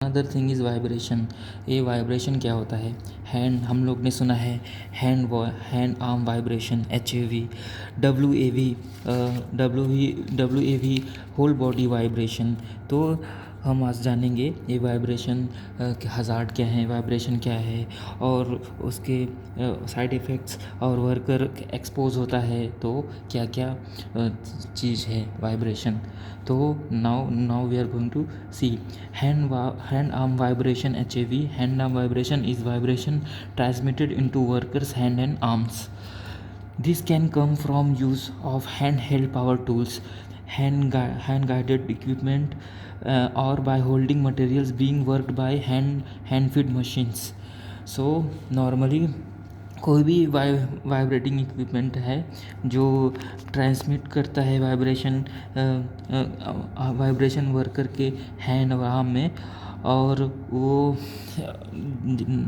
Another thing is vibration. ये vibration क्या होता है? हैंड, हम लोग ने सुना है hand arm vibration, HAV, WAV, WAV whole body vibration. तो हम आज जानेंगे ये वाइब्रेशन के हज़ार्ड क्या हैं, वाइब्रेशन क्या है और उसके साइड इफ़ेक्ट्स, और वर्कर एक्सपोज होता है तो क्या क्या चीज़ है वाइब्रेशन। तो now we are going to see hand arm vibration, HAV. Hand arm vibration is vibration transmitted into workers' hand and arms. This can come from use of handheld power tools, hand guided equipment, or by holding materials being worked by hand feed machines. So normally कोई भी vibrating equipment है जो transmit करता है vibration worker के hand और arm में, और वो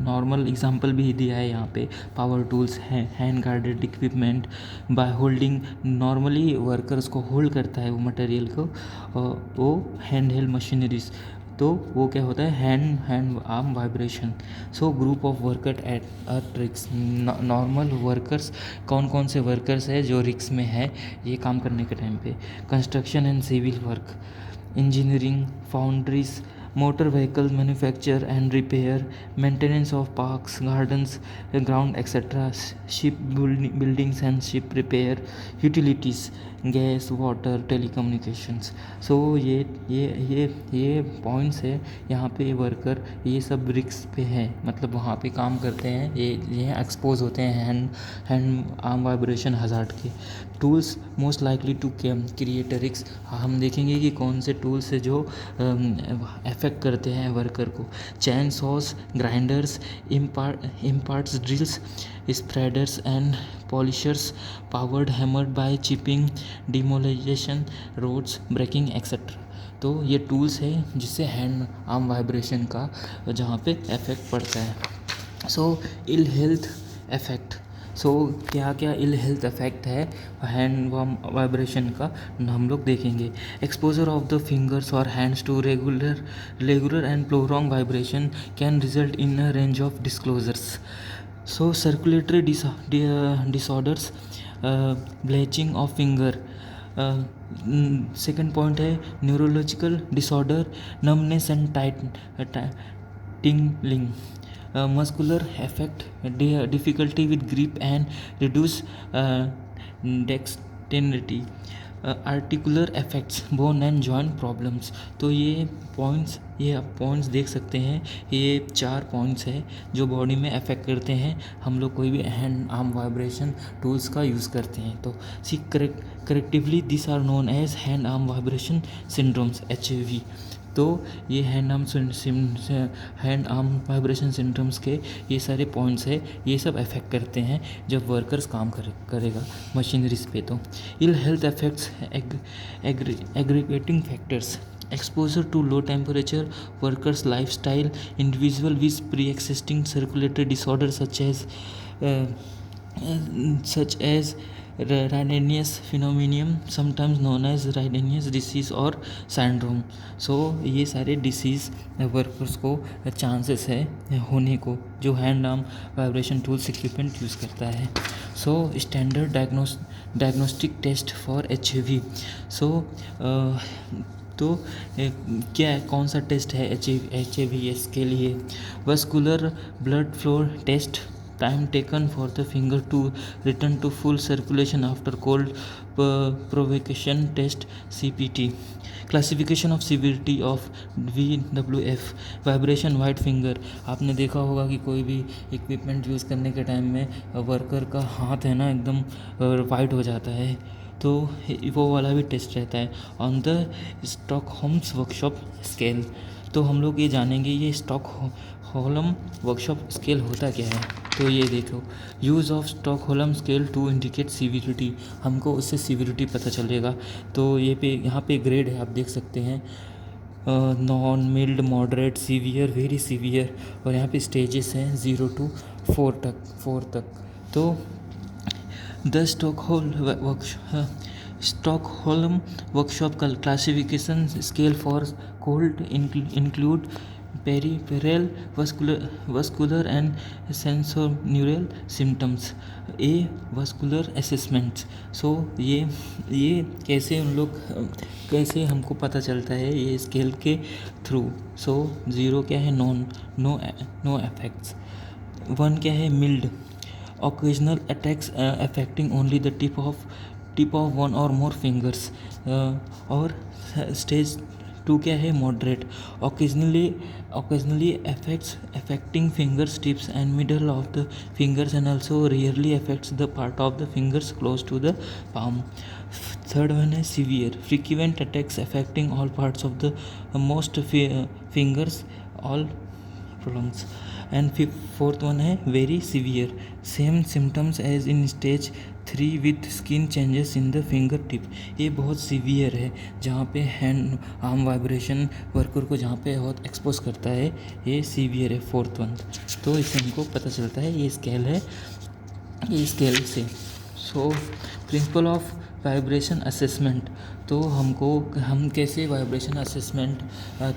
नॉर्मल एग्जांपल भी दिया है यहाँ पे। पावर टूल्स हैं, hand guarded equipment, by holding, normally workers को होल्ड करता है वो मटेरियल को, वो हैंड हेल्ड मशीनरीज, तो वो क्या होता है hand arm vibration. So group of worker eight रिक्स। नॉर्मल वर्कर्स, कौन कौन से वर्कर्स है जो रिक्स में है ये काम करने के टाइम पे? Construction and civil work, engineering, foundries, motor vehicle manufacture and repair, maintenance of parks, gardens, ground, etc., ship buildings and ship repair, utilities, gas, water, telecommunications. So ये पॉइंट्स है यहाँ पे। वर्कर ये सब रिक्स पे है, मतलब वहाँ पे काम करते हैं, ये एक्सपोज होते हैं हैंड आर्म वाइब्रेशन हज़ार्ड के। Tools most likely to create risks. हम देखेंगे कि कौन से टूल्स है जो अफेक्ट करते हैं वर्कर को। Chain saws, grinders, imparts, drills, spreaders and polishers, powered hammered by chipping, demolisation, roads, breaking etcetera. तो ये टूल्स है जिससे हैंड आर्म वाइब्रेशन का जहाँ पे इफेक्ट पड़ता है। सो इल हेल्थ इफेक्ट। सो क्या क्या इल हेल्थ इफेक्ट है हैंड वाइब्रेशन का हम लोग देखेंगे। एक्सपोजर ऑफ द फिंगर्स और hands to regular and prolonged vibration can result in a range of disclosures. So circulatory disorders, bleaching of finger. Second point है neurological disorder, numbness and tingling, muscular effect, difficulty with grip and reduce dexterity, articular effects, bone and joint problems। तो ये points देख सकते हैं। ये 4 points हैं जो body में अफेक्ट करते हैं हम लोग कोई भी हैंड आर्म वाइब्रेशन टूल्स का यूज़ करते हैं। तो collectively this are known as hand arm vibration syndromes, HAV। तो ये हैंड आर्म वाइब्रेशन सिंड्रोम्स के ये सारे पॉइंट्स है, ये सब अफेक्ट करते हैं जब वर्कर्स काम करेगा मशीनरीज पे। तो ill health effects, aggregating factors, exposure to low temperature, workers lifestyle, individual with pre-existing circulatory disorders such as Raynaud's phenomenon, sometimes known as Raynaud's disease or syndrome। सो ये सारे डिसीज़ वर्कर्स को chances है होने को जो hand arm vibration tools equipment use करता है। So standard diagnostic test for HAV। So तो क्या कौन सा टेस्ट है HAV के लिए? Vascular blood flow test, time taken for the finger to return to full circulation after cold provocation test, CPT। Classification of severity of VWF, vibration white finger. आपने देखा होगा कि कोई भी इक्विपमेंट यूज़ करने के टाइम में वर्कर का हाथ है ना एकदम वाइट हो जाता है, तो वो वाला भी टेस्ट रहता है। On the Stockholm's workshop scale. तो हम लोग ये जानेंगे ये स्टॉकहोल्म वर्कशॉप स्केल होता क्या है। तो ये देखो, use of Stockholm scale to indicate severity, हमको उससे सीविरिटी पता चलेगा। तो यहाँ पे ग्रेड है, आप देख सकते हैं, none, mild, moderate, severe, very severe, और यहाँ पे स्टेजेस हैं 0 to 4 तक। तो the Stockholm workshop classification scale for cold include peripheral vascular and sensorineural symptoms. A vascular assessments. So ये कैसे उन लोग कैसे हमको पता चलता है ये स्केल के थ्रू. सो 0 क्या है, नो इफेक्ट्स. 1 क्या है, mild, occasional attacks affecting only the tip of one or more fingers. और स्टेज 2 क्या है, moderate, occasionally affecting fingers tips and middle of the fingers and also rarely affects the part of the fingers close to the palm. Third one है severe, frequent attacks affecting all parts of the most fingers, all prolongs. And fourth one है very severe, same symptoms as in stage 3 with skin changes in the finger tip. ये बहुत severe है, जहाँ पे hand arm vibration worker को जहाँ पे बहुत एक्सपोज करता है, ये सीवियर है फोर्थ वन. तो इससे हमको पता चलता है ये स्केल है, ये स्केल से. So principle of vibration assessment. तो हम कैसे वाइब्रेशन असेसमेंट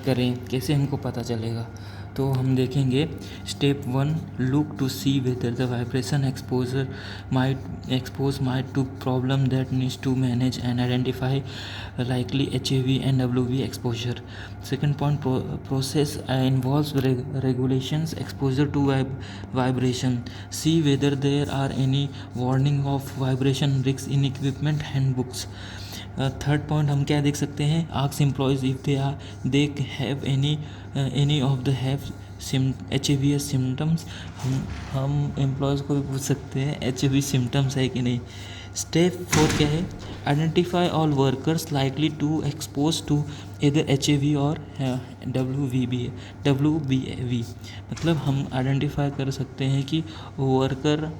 करें, कैसे हमको पता चलेगा. तो हम देखेंगे step 1, look to see whether the vibration expose might to problem that needs to manage and identify likely HAV and WV exposure. Second point, process involves regulations exposure to vibration. See whether there are any warning of vibration risks in equipment handbooks. Third point हम क्या देख सकते हैं, ask employees if they have any of the have HAVS symptoms. हम employees को भी पूछ सकते हैं HAV सिम्टम्स है कि नहीं. स्टेप 4 क्या है, identify all workers likely to expose to इधर HAV और WBV. मतलब हम आइडेंटिफाई कर सकते हैं कि वर्कर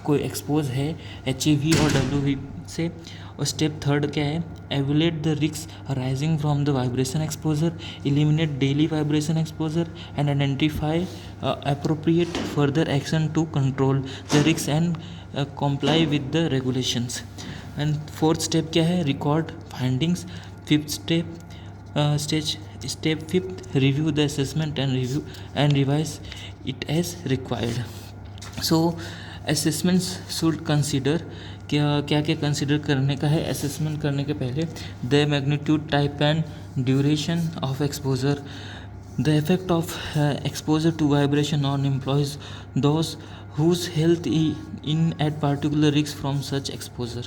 कोई एक्सपोज है HAV और WV से. और स्टेप 3 क्या है, evaluate the risk arising from the vibration exposure, eliminate daily vibration exposure and identify appropriate further action to control the risks and comply with the regulations. And fourth step क्या है, record findings. Fifth step fifth, review the assessment and revise it as required. So assessments should consider क्या consider करने का है assessment करने के पहले. The magnitude, type and duration of exposure, the effect of exposure to vibration on employees, those whose health in at particular risk from such exposure.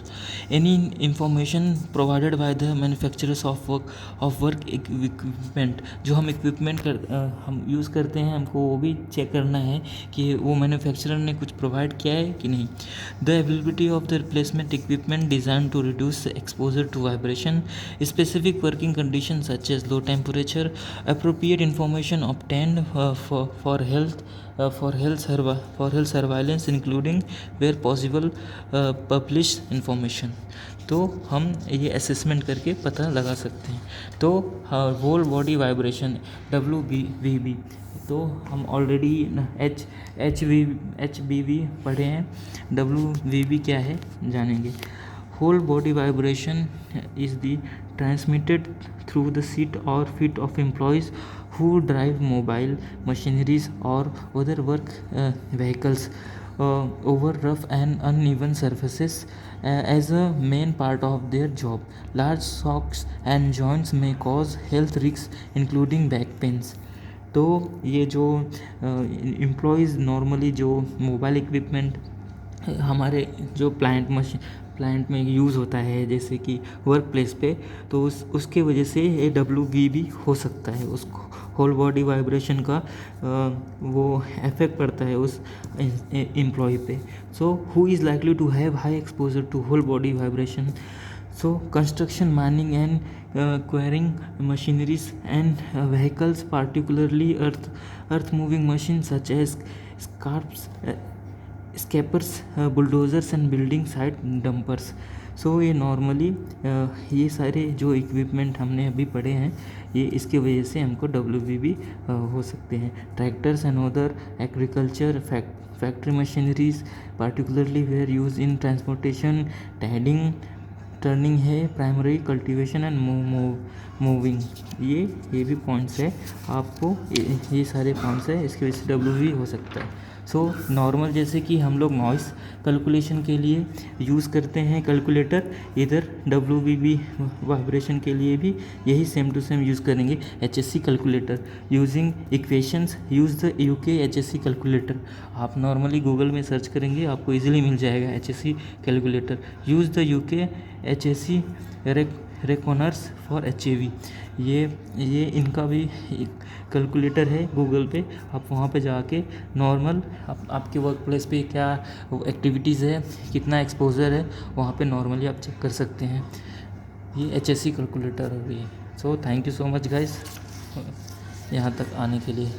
Any information provided by the manufacturers of work equipment. जो हम equipment हम use करते हैं, हमको वो भी check करना है कि वो मैन्युफैक्चरर ने कुछ प्रोवाइड किया है कि नहीं. The availability of the replacement equipment design to reduce exposure to vibration, specific working condition such as low temperature, appropriate information obtained for health surveillance including where possible published information. तो हम ये assessment करके पता लगा सकते हैं. तो whole body vibration WBV, तो हम ऑलरेडी HBV पढ़े हैं. WBV क्या है जानेंगे. Whole body vibration is the transmitted through the seat or feet of employees who drive mobile machineries or other work vehicles over rough and uneven surfaces as a main part of their job. Large shocks and joints may cause health risks including back pains. तो ये जो employees normally जो mobile equipment हमारे जो plant में use होता है, जैसे कि वर्क प्लेस पे, तो उसके वजह से ये WBV हो सकता है. उसको होल बॉडी वाइब्रेशन का वो इफेक्ट पड़ता है उस एम्प्लॉय पे. So who is likely to have high exposure to whole body vibration. So construction, mining and quarrying machineries and vehicles, particularly earth moving machine such as scrapers, bulldozers and building site dumpers. So ये normally ये सारे जो equipment हमने अभी पढ़े हैं, ये इसके वजह से हमको WBV हो सकते हैं. Tractors and other agriculture factory machineries particularly where use in transportation, tiding turning है, प्राइमरी कल्टीवेशन एंड मूविंग, ये भी पॉइंट्स है आपको, ये सारे पॉइंट्स है, इसकी वजह से डब्ल्यू भी हो सकता है। सो नॉर्मल जैसे कि हम लोग नॉइस कैलकुलेशन के लिए यूज़ करते हैं कैलकुलेटर, इधर डब्ल्यू भी वाइब्रेशन के लिए भी यही सेम टू सेम यूज़ करेंगे। HSC calculator using equations, use the UK HSC calculator. आप नॉर्मली गूगल में सर्च करेंगे आपको इजीली मिल जाएगा HSC calculator. Use the UK HSC reckoners for HAV। ये इनका भी कैलकुलेटर है गूगल पे, आप वहाँ पे जाके नॉर्मल आपके वर्क प्लेस पे क्या एक्टिविटीज़ है, कितना एक्सपोजर है, वहाँ पे नॉर्मली आप चेक कर सकते हैं। ये HSC कैलकुलेटर हो रही है। So thank you so much guys यहाँ तक आने के लिए।